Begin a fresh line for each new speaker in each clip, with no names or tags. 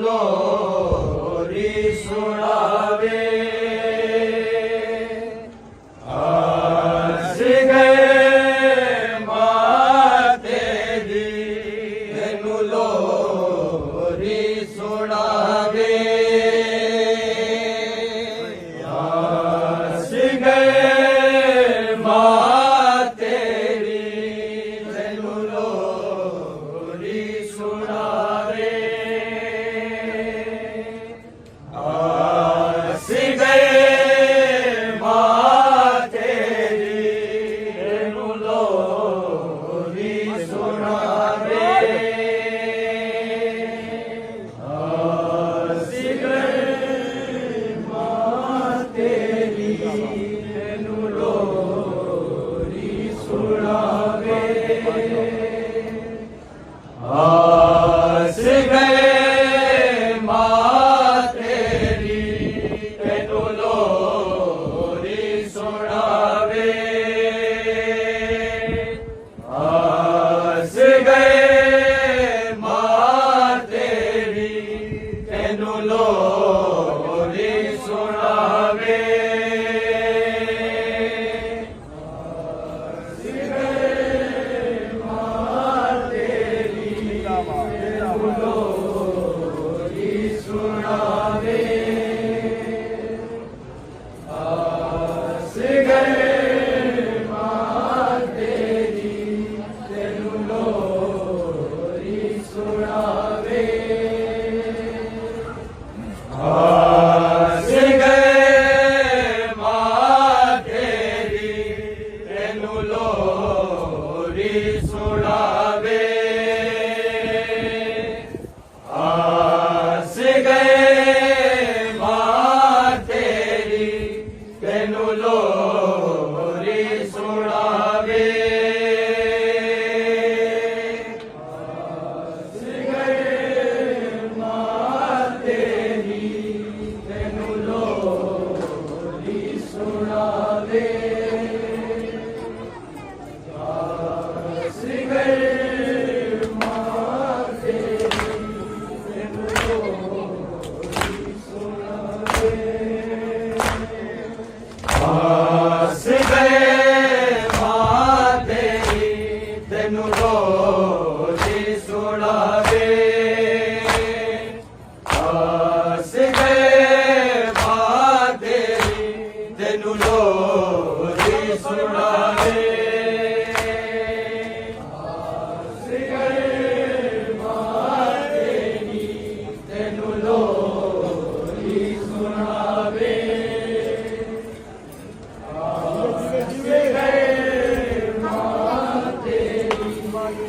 लोरी सुनावे हंस गए मां तेरी तेनू लोरी सुनावे हंस गए मां तेरी तेनू लोरी सुनावे हंस गए मां तेरी तेनू लोरी सुनावे हंस गए मां तेरी तेनू लोरी सुनावे हंस गए मां तेरी तेनू लोरी सुनावे हंस गए मां तेरी तेनू लोरी सुनावे हंस गए मां तेरी तेनू लोरी सुनावे हंस गए मां तेरी तेनू लोरी सुनावे हंस गए मां तेरी तेनू लोरी सुनावे हंस गए मां तेरी तेनू लोरी सुनावे हंस गए मां तेरी तेनू लोरी सुनावे हंस गए मां तेरी तेनू लोरी सुनावे हंस गए मां तेरी तेनू लोरी सुनावे हंस गए मां तेरी तेनू लोरी सुनावे हंस गए मां तेरी तेनू लोरी सुनावे हंस गए मां तेरी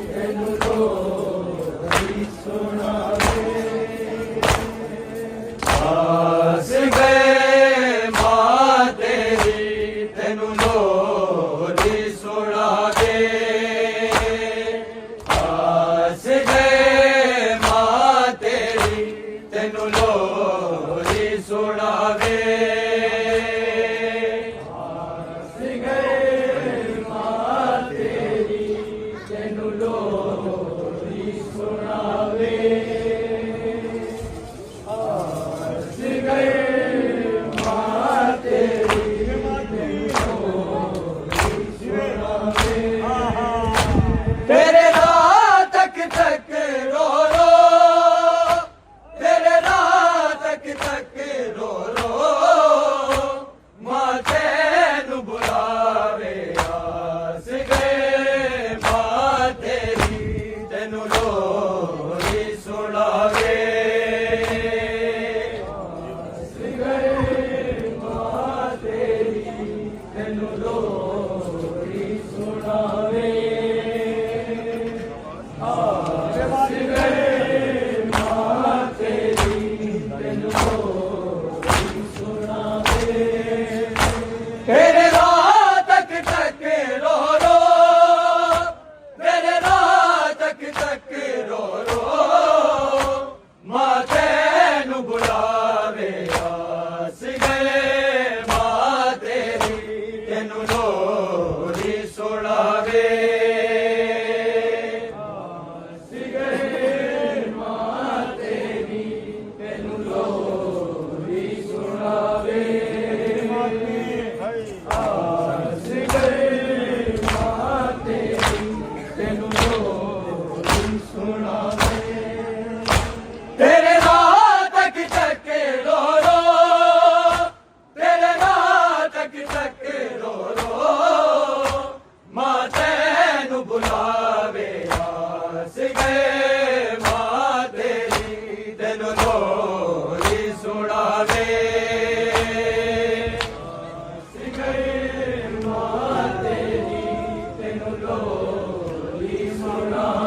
तेनू लोरी सुनावे हंस गए मां तेरी तेनू लोरी सुनावे हंस गए मां तेरी तेनू लोरी सुनावे हंस गए मां तेरी तेनू लोरी सुनावे ਸੁਣਾ